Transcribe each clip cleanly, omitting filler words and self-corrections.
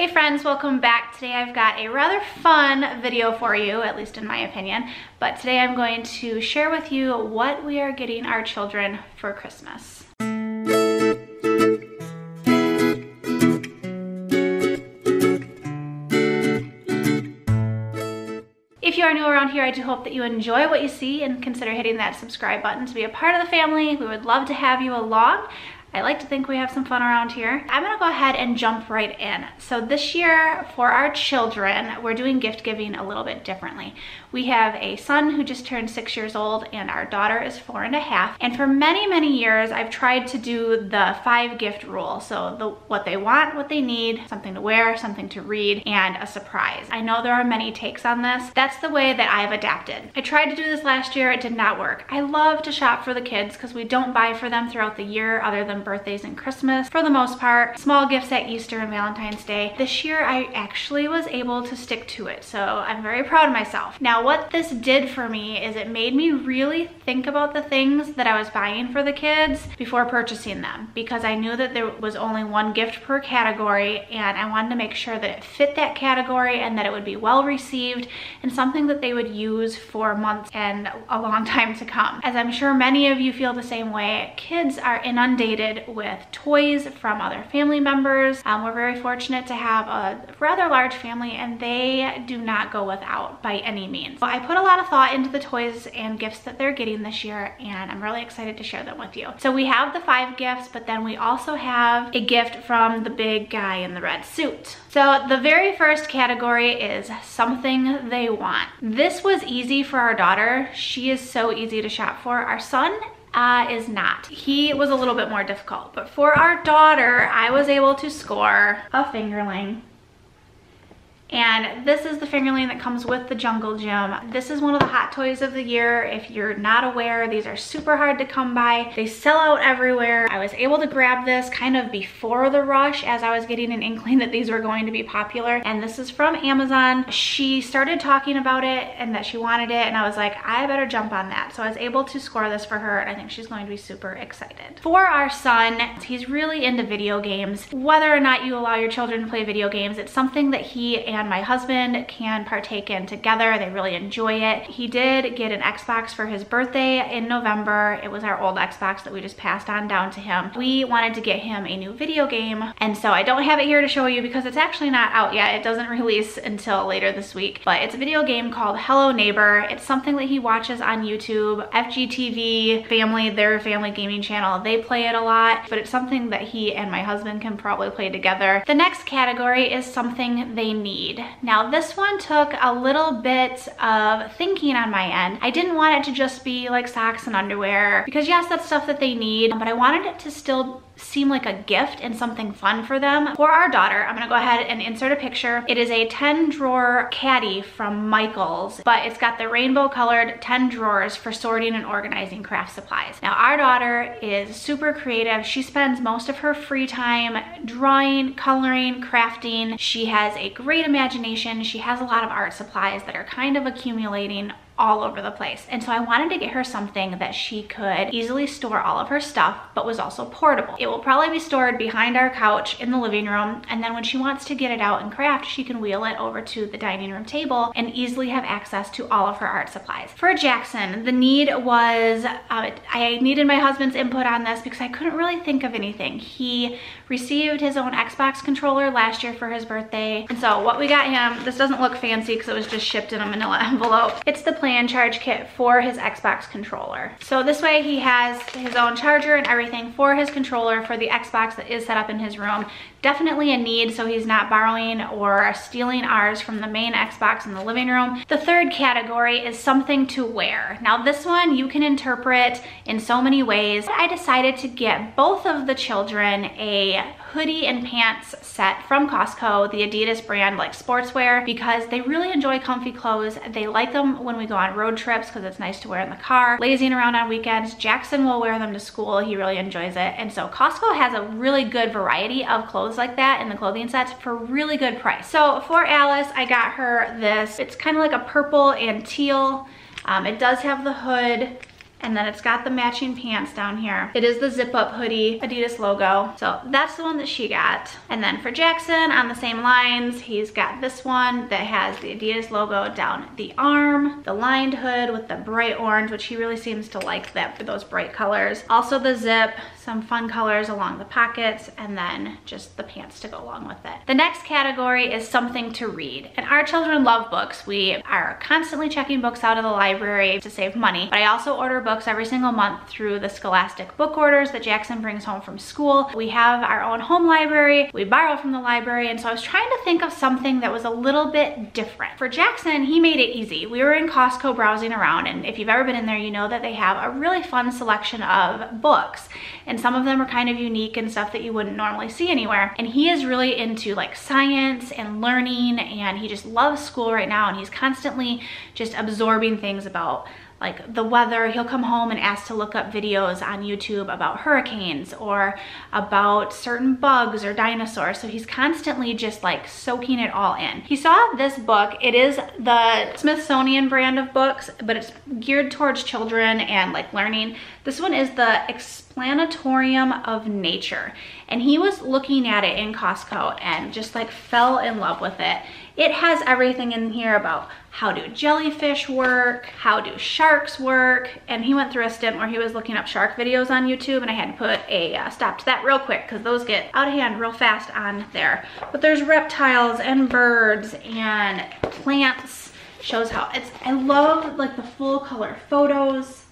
Hey friends, welcome back. Today I've got a rather fun video for you, at least in my opinion, but today I'm going to share with you what we are getting our children for Christmas. If you are new around here, I do hope that you enjoy what you see and consider hitting that subscribe button to be a part of the family. We would love to have you along. I like to think we have some fun around here. I'm gonna go ahead and jump right in. So this year for our children, we're doing gift giving a little bit differently. We have a son who just turned 6 years old and our daughter is 4.5. And for many, many years, I've tried to do the 5 gift rule. So what they want, what they need, something to wear, something to read, and a surprise. I know there are many takes on this. That's the way that I've adapted. I tried to do this last year, it did not work. I love to shop for the kids because we don't buy for them throughout the year other than birthdays and Christmas for the most part. Small gifts at Easter and Valentine's Day. This year I actually was able to stick to it, so I'm very proud of myself. Now what this did for me is it made me really think about the things that I was buying for the kids before purchasing them, because I knew that there was only one gift per category and I wanted to make sure that it fit that category and that it would be well received and something that they would use for months and a long time to come. As I'm sure many of you feel the same way, kids are inundated with toys from other family members. We're very fortunate to have a rather large family and they do not go without by any means. So I put a lot of thought into the toys and gifts that they're getting this year and I'm really excited to share them with you. So we have the 5 gifts, but then we also have a gift from the big guy in the red suit. So the very first category is something they want. This was easy for our daughter. She is so easy to shop for. Our son is not. He was a little bit more difficult, but for our daughter, I was able to score a fingerling. And this is the fingerling that comes with the Jungle Gym. This is one of the hot toys of the year. If you're not aware, these are super hard to come by. They sell out everywhere. I was able to grab this kind of before the rush as I was getting an inkling that these were going to be popular. And this is from Amazon. She started talking about it and that she wanted it and I was like, I better jump on that. So I was able to score this for her and I think she's going to be super excited. For our son, he's really into video games. Whether or not you allow your children to play video games, it's something that he and my husband can partake in together. They really enjoy it. He did get an Xbox for his birthday in November. It was our old Xbox that we just passed on down to him. We wanted to get him a new video game, and so I don't have it here to show you because it's actually not out yet. It doesn't release until later this week, but it's a video game called Hello Neighbor. It's something that he watches on YouTube. FGTV family, their family gaming channel, they play it a lot, but it's something that he and my husband can probably play together. The next category is something they need. Now this one took a little bit of thinking on my end. I didn't want it to just be like socks and underwear because yes, that's stuff that they need, but I wanted it to still seem like a gift and something fun for them. For our daughter, I'm gonna go ahead and insert a picture. It is a 10-drawer caddy from Michaels, but it's got the rainbow colored 10 drawers for sorting and organizing craft supplies. Now our daughter is super creative. She spends most of her free time drawing, coloring, crafting. She has a great imagination. She has a lot of art supplies that are kind of accumulating all over the place. And so I wanted to get her something that she could easily store all of her stuff, but was also portable. It will probably be stored behind our couch in the living room. And then when she wants to get it out and craft, she can wheel it over to the dining room table and easily have access to all of her art supplies. For Jackson, the need was, I needed my husband's input on this because I couldn't really think of anything. He received his own Xbox controller last year for his birthday. And so what we got him, this doesn't look fancy because it was just shipped in a manila envelope. It's the plan charge kit for his Xbox controller. So this way he has his own charger and everything for his controller for the Xbox that is set up in his room. Definitely a need, so he's not borrowing or stealing ours from the main Xbox in the living room. The third category is something to wear. Now this one you can interpret in so many ways. I decided to get both of the children a hoodie and pants set from Costco, the Adidas brand, like sportswear, because they really enjoy comfy clothes. They like them when we go on road trips because it's nice to wear in the car. Lazing around on weekends, Jackson will wear them to school. He really enjoys it. And so Costco has a really good variety of clothes like that in the clothing sets for really good price. So for Alice, I got her this. It's kind of like a purple and teal. It does have the hood And then it's got the matching pants down here. It is the zip up hoodie, Adidas logo. So that's the one that she got. And then for Jackson, on the same lines, he's got this one that has the Adidas logo down the arm, the lined hood with the bright orange, which he really seems to like that for those bright colors. Also the zip, some fun colors along the pockets, and then just the pants to go along with it. The next category is something to read. And our children love books. We are constantly checking books out of the library to save money, but I also order books every single month through the Scholastic book orders that Jackson brings home from school. We have our own home library. We borrow from the library, and so I was trying to think of something that was a little bit different. For Jackson, he made it easy. We were in Costco browsing around, and if you've ever been in there, you know that they have a really fun selection of books, and some of them are kind of unique and stuff that you wouldn't normally see anywhere. And he is really into like science and learning, and he just loves school right now, and he's constantly just absorbing things about like the weather. He'll come home and ask to look up videos on YouTube about hurricanes or about certain bugs or dinosaurs. So he's constantly just like soaking it all in. He saw this book. It is the Smithsonian brand of books, but it's geared towards children and like learning. This one is the Explanatorium of Nature. And he was looking at it in Costco and just like fell in love with it. It has everything in here about how do jellyfish work, how do sharks work, and he went through a stint where he was looking up shark videos on YouTube, and I had to put a stop to that real quick because those get out of hand real fast on there. But there's reptiles and birds and plants. Shows how I love like the full color photos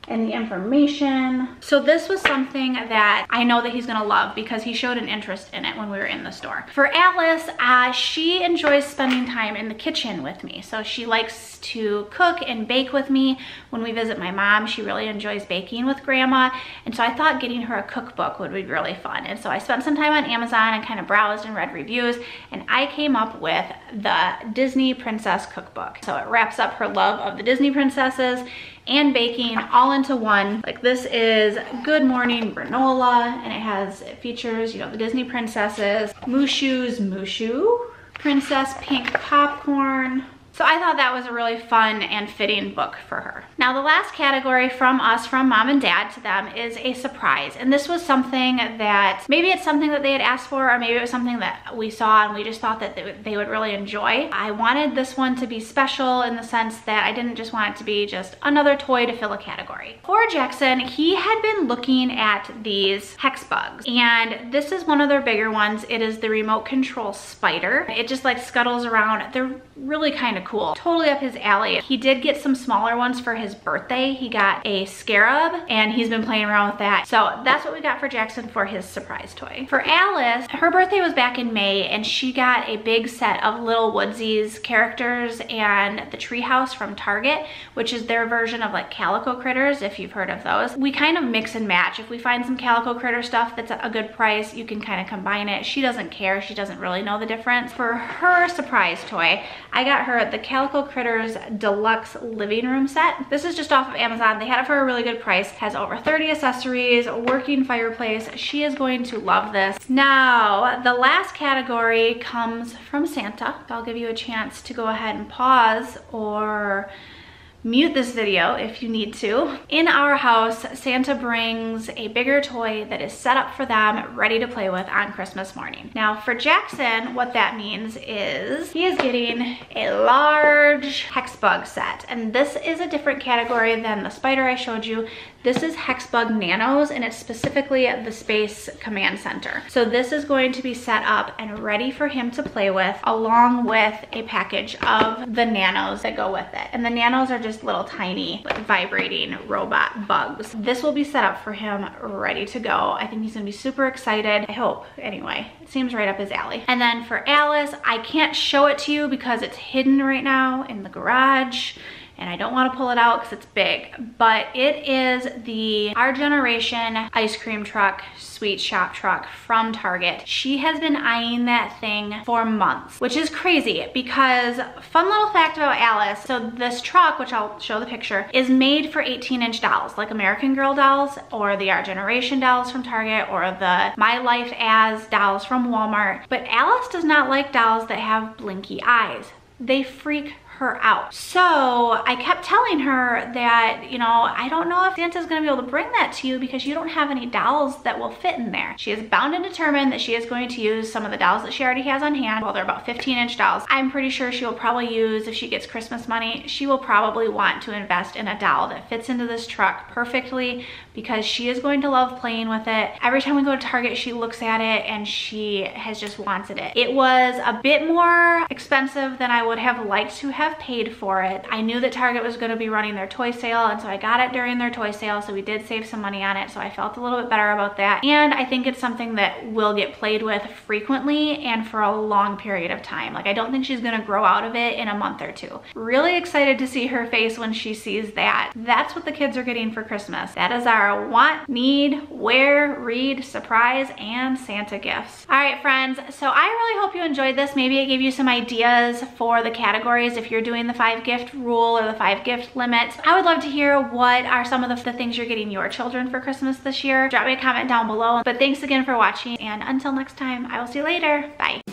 and the information. So this was something that I know that he's gonna love because he showed an interest in it when we were in the store. For Alice, she enjoys spending time in the kitchen with me. So she likes to cook and bake with me. When we visit my mom, she really enjoys baking with grandma. And so I thought getting her a cookbook would be really fun. And so I spent some time on Amazon and kind of browsed and read reviews, and I came up with the Disney Princess Cookbook. So it wraps up her love of the Disney princesses and baking all into one. Like this is Good Morning Granola, and it features, you know, the Disney princesses, Mushu's Mushu, Princess Pink Popcorn. So I thought that was a really fun and fitting book for her. Now the last category from us, from mom and dad to them, is a surprise. And this was something that, maybe it's something that they had asked for, or maybe it was something that we saw and we just thought that they would really enjoy. I wanted this one to be special in the sense that I didn't just want it to be just another toy to fill a category. For Jackson, he had been looking at these hex bugs, and this is one of their bigger ones. It is the remote control spider. It just like scuttles around. They're really kind of cool. Totally up his alley. He did get some smaller ones for his birthday. He got a scarab and he's been playing around with that. So that's what we got for Jackson for his surprise toy. For Alice, her birthday was back in May, and she got a big set of Little Woodsies characters and the treehouse from Target, which is their version of like Calico Critters, if you've heard of those. We kind of mix and match. If we find some Calico Critter stuff that's a good price, you can kind of combine it. She doesn't care. She doesn't really know the difference. For her surprise toy, I got her the Calico Critters Deluxe Living Room Set. This is just off of Amazon. They had it for a really good price. Has over 30 accessories, a working fireplace. She is going to love this. Now, the last category comes from Santa. I'll give you a chance to go ahead and pause or mute this video if you need to. In our house, Santa brings a bigger toy that is set up for them, ready to play with on Christmas morning. Now for Jackson, what that means is he is getting a large hex bug set, and this is a different category than the spider I showed you. This is Hexbug Nanos, and it's specifically the Space Command Center. So this is going to be set up and ready for him to play with, along with a package of the nanos that go with it. And the nanos are just little tiny like, vibrating robot bugs. This will be set up for him, ready to go. I think he's gonna be super excited. I hope, anyway. It seems right up his alley. And then for Alice, I can't show it to you because it's hidden right now in the garage, and I don't want to pull it out because it's big, but it is the Our Generation ice cream truck, sweet shop truck from Target. She has been eyeing that thing for months, which is crazy because, fun little fact about Alice, so this truck, which I'll show the picture, is made for 18-inch dolls, like American Girl dolls, or the Our Generation dolls from Target, or the My Life As dolls from Walmart. But Alice does not like dolls that have blinky eyes. They freak her out. So I kept telling her that, you know, I don't know if Santa's gonna be able to bring that to you because you don't have any dolls that will fit in there. She is bound and determined that she is going to use some of the dolls that she already has on hand. Well, they're about 15-inch dolls. I'm pretty sure she will probably use, if she gets Christmas money, she will probably want to invest in a doll that fits into this truck perfectly because she is going to love playing with it. Every time we go to Target, she looks at it and she has just wanted it. It was a bit more expensive than I would have liked to have paid for it. I knew that Target was going to be running their toy sale, and so I got it during their toy sale, so we did save some money on it, so I felt a little bit better about that. And I think it's something that will get played with frequently and for a long period of time. Like, I don't think she's going to grow out of it in a month or two. Really excited to see her face when she sees that. That's what the kids are getting for Christmas. That is our want, need, wear, read, surprise, and Santa gifts. All right, friends, so I really hope you enjoyed this. Maybe it gave you some ideas for the categories if you're doing the 5-gift rule or the 5-gift limit. I would love to hear what are some of the things you're getting your children for Christmas this year. Drop me a comment down below. But thanks again for watching, and until next time, I will see you later. Bye.